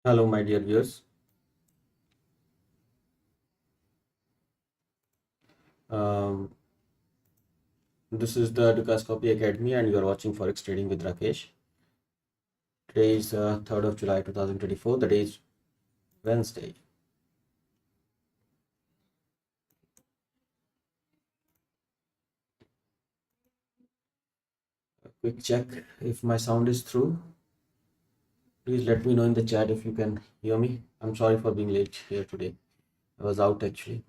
Hello, my dear viewers. Um, this is the Dukas Copy Academy, and you are watching Forex Trading with Rakesh. Today is 3rd of July 2024. The day is Wednesday. A quick check if my sound is through. Please let me know in the chat if you can hear me. I'm sorry for being late here today. I was out actually.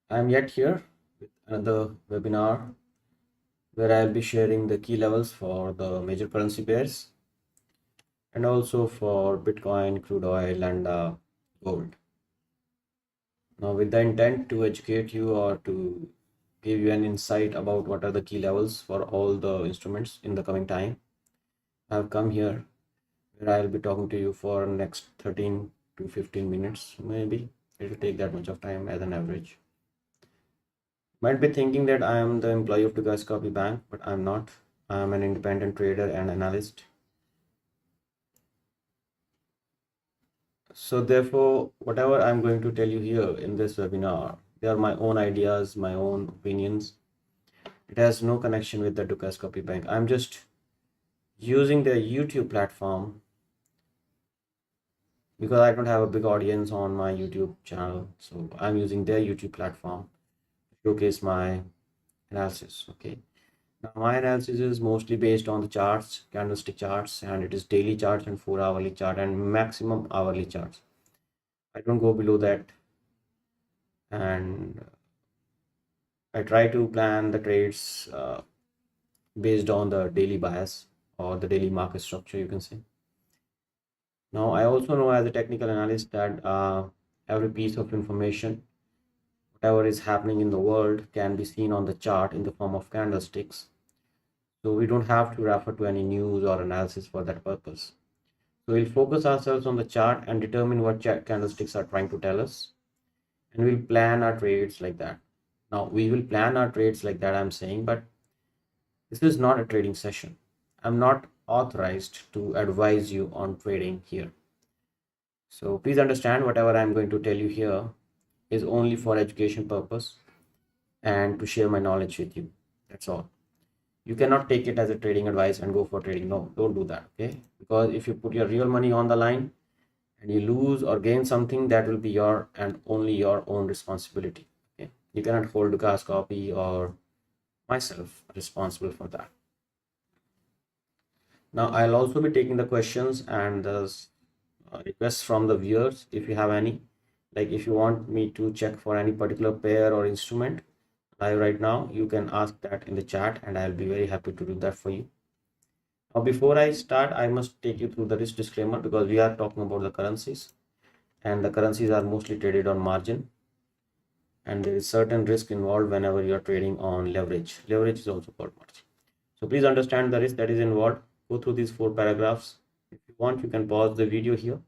I'm yet here with another webinar where I'll be sharing the key levels for the major currency pairs and also for Bitcoin, crude oil, and gold. Now, with the intent to educate you or to give you an insight about what are the key levels for all the instruments in the coming time, I have come here where I will be talking to you for next 13 to 15 minutes, maybe. It will take that much of time as an average. Might be thinking that I am the employee of Dugas Copy Bank, but I'm not. I am an independent trader and analyst. So therefore, whatever I'm going to tell you here in this webinar, they are my own ideas, my own opinions. It has no connection with the Dukas Copy Bank. I'm just using their YouTube platform because I don't have a big audience on my YouTube channel. So I'm using their YouTube platform to showcase my analysis. Okay. Now my analysis is mostly based on the charts, candlestick charts, and it is daily charts and 4 hourly chart and maximum hourly charts. I don't go below that, and I try to plan the trades based on the daily bias or the daily market structure, you can say. Now, I also know as a technical analyst that every piece of information, whatever is happening in the world, can be seen on the chart in the form of candlesticks. So we don't have to refer to any news or analysis for that purpose. So we'll focus ourselves on the chart and determine what candlesticks are trying to tell us. And we'll plan our trades like that. Now, we will plan our trades like that, I'm saying, but this is not a trading session. I'm not authorized to advise you on trading here. So please understand whatever I'm going to tell you here is only for education purpose and to share my knowledge with you. That's all. You cannot take it as a trading advice and go for trading. No, don't do that. Okay. Because if you put your real money on the line and you lose or gain something, that will be your and only your own responsibility. Okay. You cannot hold a gas copy or myself responsible for that. Now I'll also be taking the questions and the requests from the viewers if you have any. Like if you want me to check for any particular pair or instrument live right now, you can ask that in the chat and I'll be very happy to do that for you. Now before I start, I must take you through the risk disclaimer because we are talking about the currencies and the currencies are mostly traded on margin and there is certain risk involved whenever you are trading on leverage. Leverage is also called margin. So please understand the risk that is involved. Go through these 4 paragraphs. If you want, you can pause the video here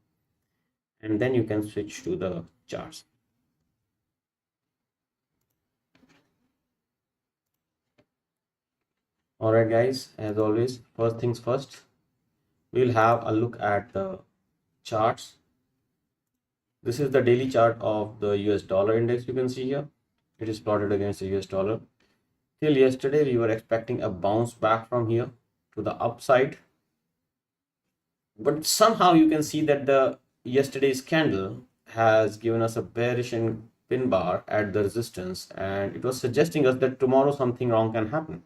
and then you can switch to the charts. All right, guys, as always, first things first, we'll have a look at the charts. This is the daily chart of the US dollar index. You can see here it is plotted against the US dollar. Till yesterday, we were expecting a bounce back from here to the upside, but somehow you can see that the yesterday's candle has given us a bearish pin bar at the resistance, and it was suggesting us that tomorrow something wrong can happen,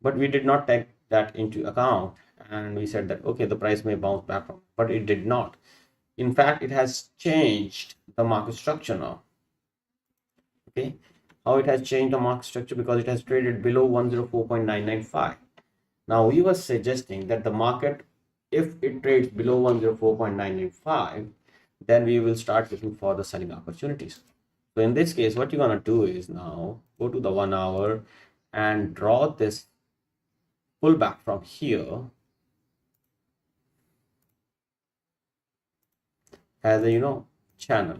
but we did not take that into account and we said that okay, the price may bounce back from, but it did not. In fact, it has changed the market structure now. Okay, how it has changed the market structure? Because it has traded below 104.995. now we were suggesting that the market, if it trades below 104.995, then we will start looking for the selling opportunities. So in this case, what you're going to do is now go to the 1 hour and draw this pullback from here as a channel,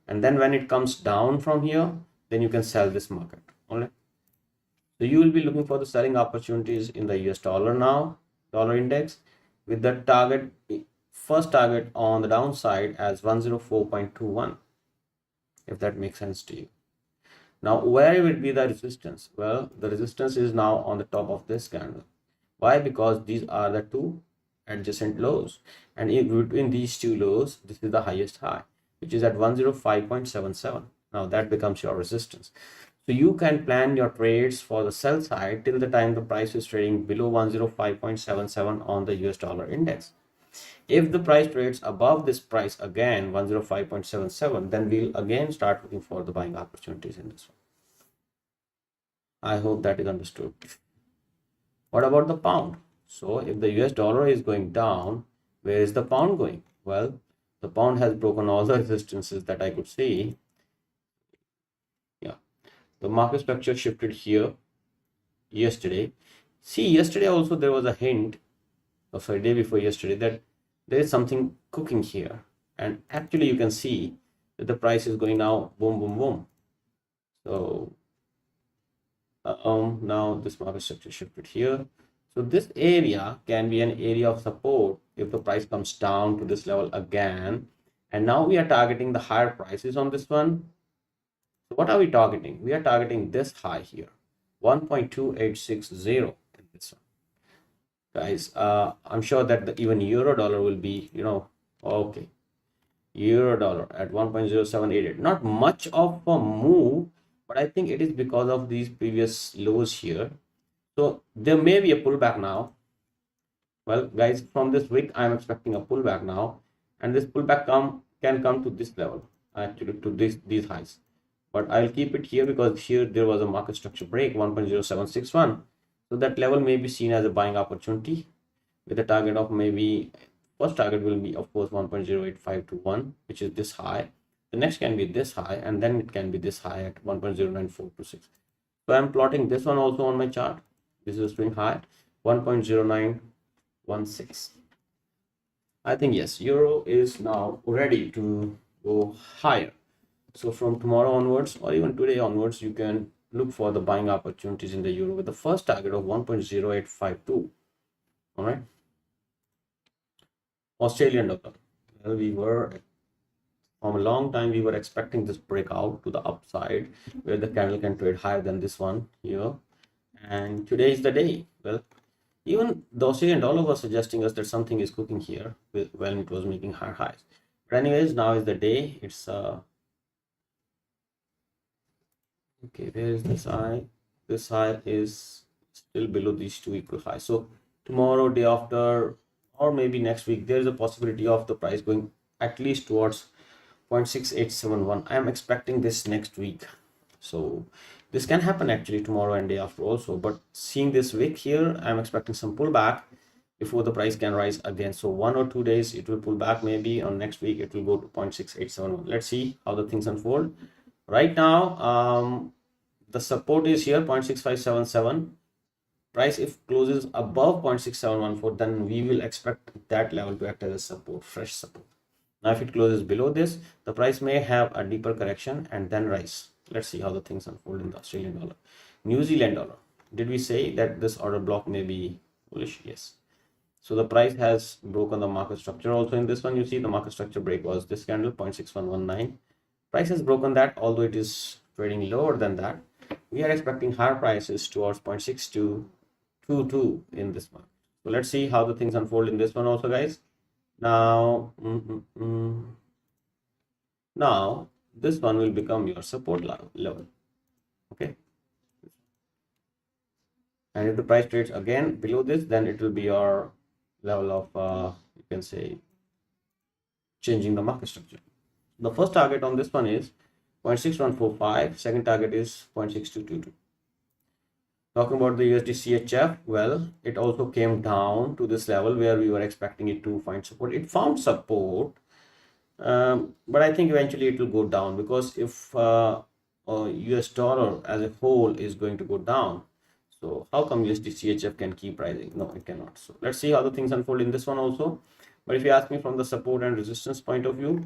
and then when it comes down from here, then you can sell this market. All right, so you will be looking for the selling opportunities in the US dollar now, dollar index, with the target first target on the downside as 104.21, if that makes sense to you. Now, where will be the resistance? Well, the resistance is now on the top of this candle. Why? Because these are the two adjacent lows, and in between these two lows, this is the highest high, which is at 105.77. Now that becomes your resistance. So you can plan your trades for the sell side till the time the price is trading below 105.77 on the US dollar index. If the price trades above this price again, 105.77, then we'll again start looking for the buying opportunities in this one. I hope that is understood. What about the pound? So if the US dollar is going down, where is the pound going? Well, the pound has broken all the resistances that I could see. Yeah, the market structure shifted here yesterday. See, yesterday also there was a hint, day before yesterday, that there is something cooking here. And actually you can see that the price is going now boom, boom, boom. So now this market structure shifted here. So this area can be an area of support if the price comes down to this level again. And now we are targeting the higher prices on this one. So what are we targeting? We are targeting this high here, 1.2860 in this one. Guys, I'm sure that even euro dollar will be, okay. Euro dollar at 1.0788. Not much of a move, but I think it is because of these previous lows here. So there may be a pullback now. Well, guys, from this week, I'm expecting a pullback now, and this pullback can come to this level, actually to these highs. But I'll keep it here because here there was a market structure break, 1.0761. So that level may be seen as a buying opportunity with a target of maybe first target will be of course 1.08521, which is this high. The next can be this high, and then it can be this high at 1.09426. So I'm plotting this one also on my chart. This is a swing high, 1.0916. I think yes, euro is now ready to go higher. So from tomorrow onwards, or even today onwards, you can look for the buying opportunities in the euro with the first target of 1.0852. All right. Australian dollar. Well, we were from a long time we were expecting this breakout to the upside where the candle can trade higher than this one here, and today is the day. Well, even the Australian dollar was suggesting us that something is cooking here when it was making higher highs. But anyways, now is the day. It's okay, where is this high? This high is still below these two equal highs. So tomorrow, day after, or maybe next week, there is a possibility of the price going at least towards 0.6871. I am expecting this next week. So this can happen actually tomorrow and day after also. But seeing this wick here, I'm expecting some pullback before the price can rise again. So 1 or 2 days it will pull back. Maybe on next week it will go to 0.6871. Let's see how the things unfold. Right now, the support is here, 0.6577. Price if closes above 0.6714, then we will expect that level to act as a support, fresh support. Now, if it closes below this, the price may have a deeper correction and then rise. Let's see how the things unfold in the Australian dollar. New Zealand dollar. Did we say that this order block may be bullish? Yes. So the price has broken the market structure also in this one. You see the market structure break was this candle, 0.6119. Price has broken that, although it is trading lower than that. We are expecting higher prices towards 0.6222 in this one. So let's see how the things unfold in this one also, guys. Now, now this one will become your support level. Okay. And if the price trades again below this, then it will be your level of, you can say, changing the market structure. The first target on this one is 0.6145. Second target is 0.6222. Talking about the USD CHF, well, it also came down to this level where we were expecting it to find support. It found support, but I think eventually it will go down because if US dollar as a whole is going to go down, so how come USD CHF can keep rising? No, it cannot. So let's see how the things unfold in this one also. But if you ask me from the support and resistance point of view,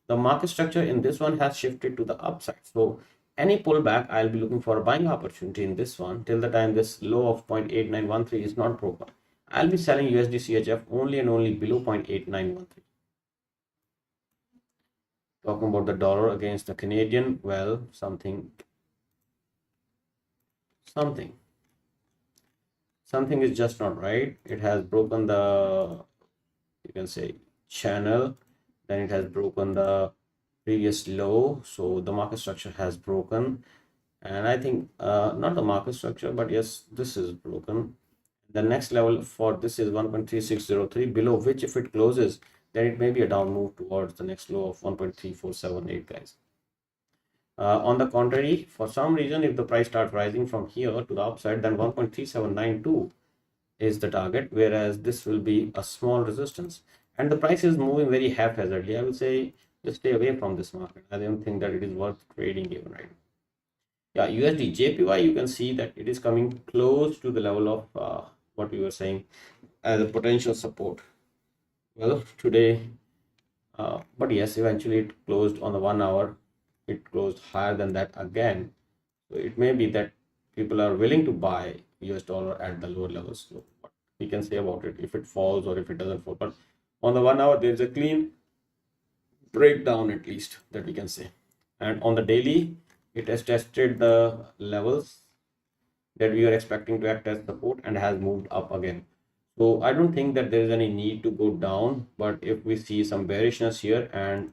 the market structure in this one has shifted to the upside. So any pullback, I'll be looking for a buying opportunity in this one till the time this low of 0.8913 is not broken. I'll be selling USD CHF only and only below 0.8913. Talking about the dollar against the Canadian, well, something something is just not right. It has broken the, you can say, channel, then it has broken the previous low, so the market structure has broken. And I think not the market structure, but yes, this is broken. The next level for this is 1.3603, below which if it closes, then it may be a down move towards the next low of 1.3478, guys. On the contrary, for some reason, if the price starts rising from here to the upside, then 1.3792 is the target, whereas this will be a small resistance. And the price is moving very haphazardly. I will say just stay away from this market. I don't think that it is worth trading even right now. Yeah, USD JPY, you can see that it is coming close to the level of what we were saying as a potential support. Well, today, but yes, eventually it closed on the 1 hour. It closed higher than that again. So it may be that people are willing to buy US dollar at the lower levels. So what we can say about it, if it falls or if it doesn't fall. But on the 1 hour, there's a clean breakdown at least that we can say. And on the daily, it has tested the levels that we are expecting to act as support and has moved up again. So I don't think that there is any need to go down, but if we see some bearishness here, and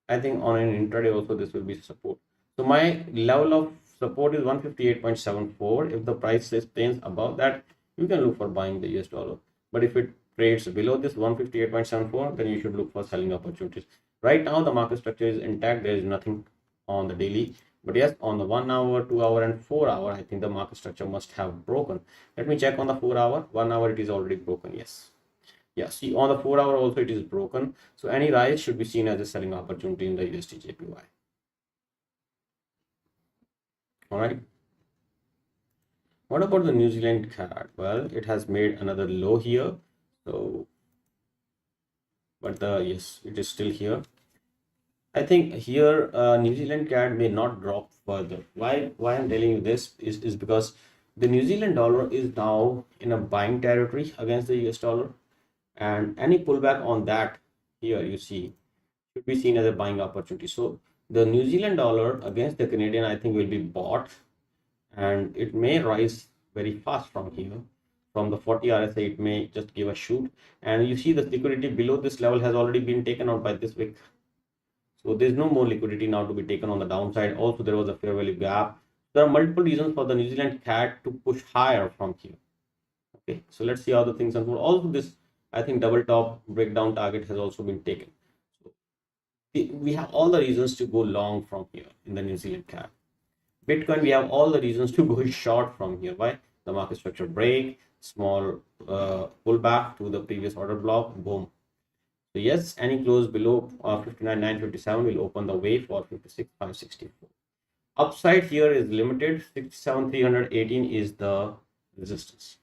I think on an intraday also this will be support. So my level of support is 158.74. If the price stays above that, you can look for buying the US dollar. But if it trades below this 158.74, then you should look for selling opportunities. Right now the market structure is intact. There is nothing on the daily. But yes, on the 1 hour, 2 hour, and 4 hour, I think the market structure must have broken. Let me check on the 4 hour. 1 hour it is already broken. Yes. Yeah, see on the 4 hour also it is broken. So any rise should be seen as a selling opportunity in the USD JPY. All right. What about the New Zealand CAD? Well, it has made another low here. So, but yes, it is still here. I think here New Zealand CAD may not drop further. Why I'm telling you this is because the New Zealand dollar is now in a buying territory against the US dollar, and any pullback on that here you see should be seen as a buying opportunity. So the New Zealand dollar against the Canadian, I think, will be bought, and it may rise very fast from here. From the 40 RSI, it may just give a shoot. And you see the liquidity below this level has already been taken out by this wick. So there's no more liquidity now to be taken on the downside. Also, there was a fair value gap. There are multiple reasons for the New Zealand CAD to push higher from here. Okay, so let's see how the things unfold. Also, this, I think, double top breakdown target has also been taken. So we have all the reasons to go long from here in the New Zealand CAD. Bitcoin, we have all the reasons to go short from here. Why? The market structure break, small pullback to the previous order block, boom. So yes, any close below 59,957 will open the way for 56,564. Upside here is limited. 67,318 is the resistance.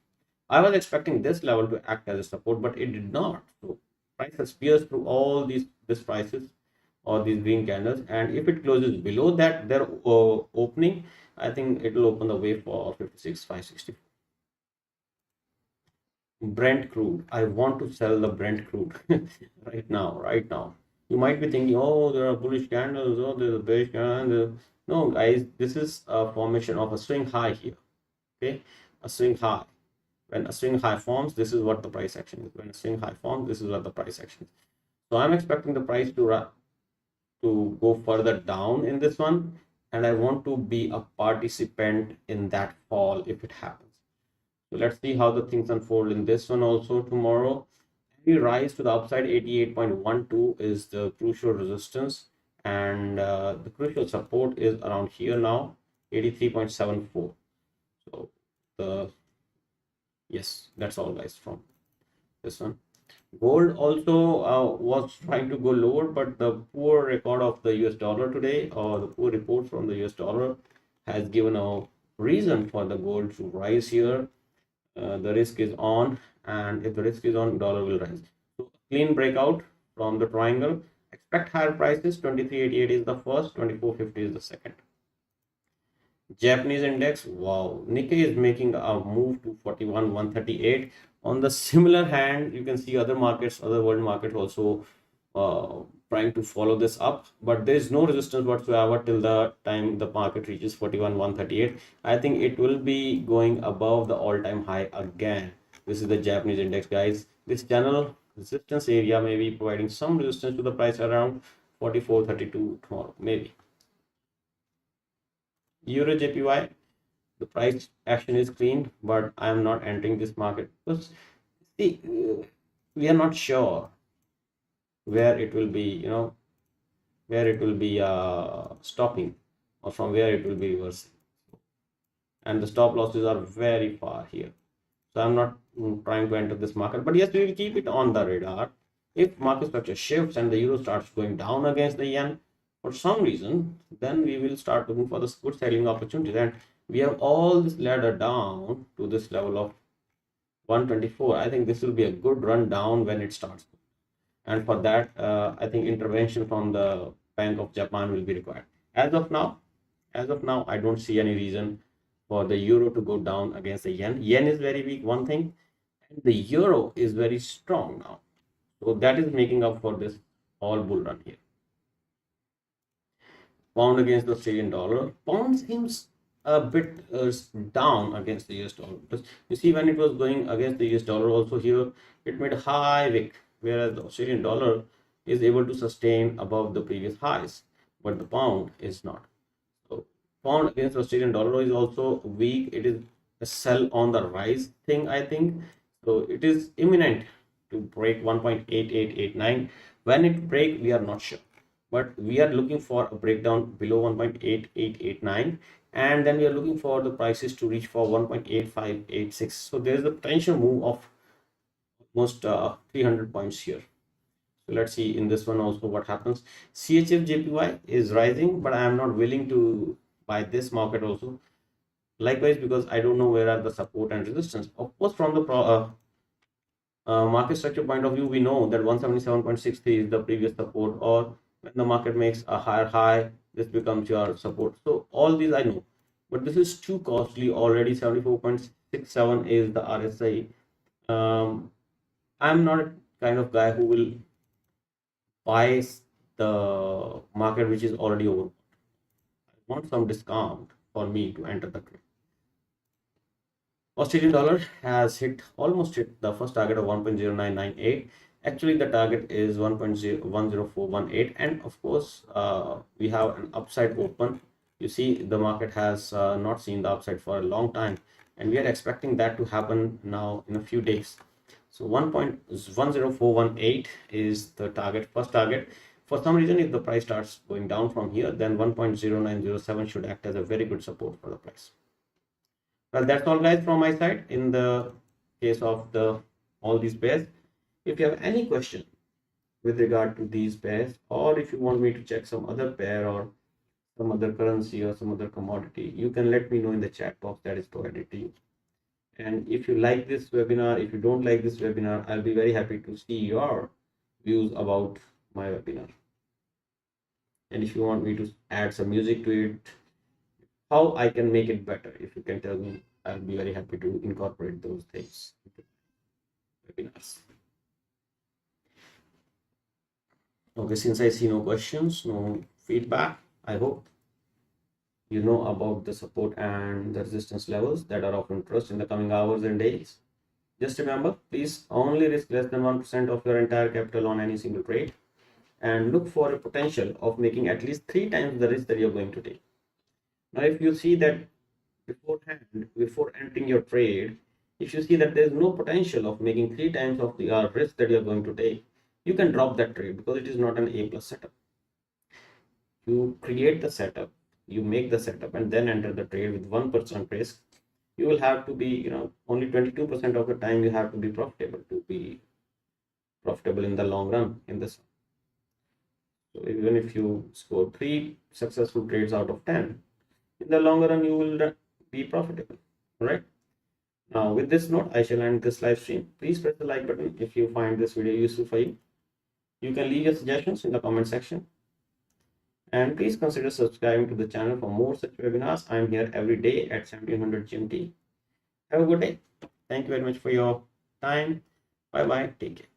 I was expecting this level to act as a support, but it did not. So price has pierced through all these prices or these green candles, and if it closes below that their opening, I think it will open the way for 56,564. Brent crude, I want to sell the Brent crude right now. You might be thinking, oh, there are bullish candles, oh, there's a bearish candle. No guys, this is a formation of a swing high here. Okay, a swing high. When a swing high forms, this is what the price action is. When a swing high forms, this is what the price action is. So I'm expecting the price to go further down in this one, and I want to be a participant in that fall if it happens. So let's see how the things unfold in this one also tomorrow. We rise to the upside. 88.12 is the crucial resistance, and the crucial support is around here now, 83.74. So the yes, that's all guys from this one. Gold also was trying to go lower, but the poor record of the US dollar today, or the poor report from the US dollar, has given a reason for the gold to rise here. The risk is on, and if the risk is on, dollar will rise. So clean breakout from the triangle. Expect higher prices. 2388 is the first, 2450 is the second. Japanese index, wow, Nikkei is making a move to 41,138. On the similar hand, you can see other markets, other world markets also uh, trying to follow this up, but there is no resistance whatsoever till the time the market reaches 41,138. I think it will be going above the all-time high again. This is the Japanese index, guys. This channel resistance area may be providing some resistance to the price around 44.32 tomorrow, maybe. Euro JPY, the price action is clean, but I am not entering this market because see, we are not sure where it will be, where it will be stopping, or from where it will be reversing, and the stop losses are very far here. So I'm not trying to enter this market, but yes, we will keep it on the radar. If market structure shifts and the euro starts going down against the yen for some reason, then we will start looking for the good selling opportunities. And we have all this ladder down to this level of 124. I think this will be a good run down when it starts. And for that, I think intervention from the Bank of Japan will be required. As of now, I don't see any reason for the euro to go down against the yen. Yen is very weak, one thing, and the euro is very strong now. So that is making up for this all bull run here. Pound against the Australian dollar. Pound seems a bit down against the US dollar. Because you see, when it was going against the US dollar, also here it made a high wick, whereas the Australian dollar is able to sustain above the previous highs, but the pound is not. So pound against Australian dollar is also weak. It is a sell on the rise thing, I think. So it is imminent to break 1.8889. When it break, we are not sure, but we are looking for a breakdown below 1.8889, and then we are looking for the prices to reach for 1.8586. So there is a potential move of almost 300 points here. So let's see in this one also what happens. CHF JPY is rising, but I am not willing to buy this market also. Likewise, because I don't know where are the support and resistance. Of course, from the market structure point of view, we know that 177.63 is the previous support, or when the market makes a higher high, this becomes your support. So all these I know, but this is too costly already. 74.67 is the RSI. I'm not a kind of guy who will buy the market which is already over. I want some discount for me to enter the trade. Australian dollar has almost hit the first target of 1.0998. Actually, the target is 1.10418, and of course, we have an upside open. You see, the market has not seen the upside for a long time, and we are expecting that to happen now in a few days. So 1.10418 is the target, first target. For some reason, if the price starts going down from here, then 1.0907 should act as a very good support for the price. Well, that's all, guys, from my side in the case of the all these pairs. If you have any question with regard to these pairs, or if you want me to check some other pair or some other currency or some other commodity, you can let me know in the chat box that is provided to you. And if you like this webinar, if you don't like this webinar, I'll be very happy to see your views about my webinar. And if you want me to add some music to it, how I can make it better, if you can tell me, I'll be very happy to incorporate those things into webinars. Okay, since I see no questions, no feedback, I hope you know about the support and the resistance levels that are of interest in the coming hours and days. Just remember, please only risk less than 1% of your entire capital on any single trade, and look for a potential of making at least 3 times the risk that you're going to take. Now, if you see that beforehand, before entering your trade, if you see that there is no potential of making 3 times of the risk that you're going to take, you can drop that trade because it is not an A plus setup. You create the setup, you make the setup, and then enter the trade with 1% risk. You will have to be, only 22% of the time you have to be profitable to be profitable in the long run in this. So even if you score 3 successful trades out of 10, in the longer run you will be profitable. All right. Now, with this note, I shall end this live stream. Please press the like button if you find this video useful for you. You can leave your suggestions in the comment section. And please consider subscribing to the channel for more such webinars. I'm here every day at 1700 GMT. Have a good day. Thank you very much for your time. Bye bye. Take care.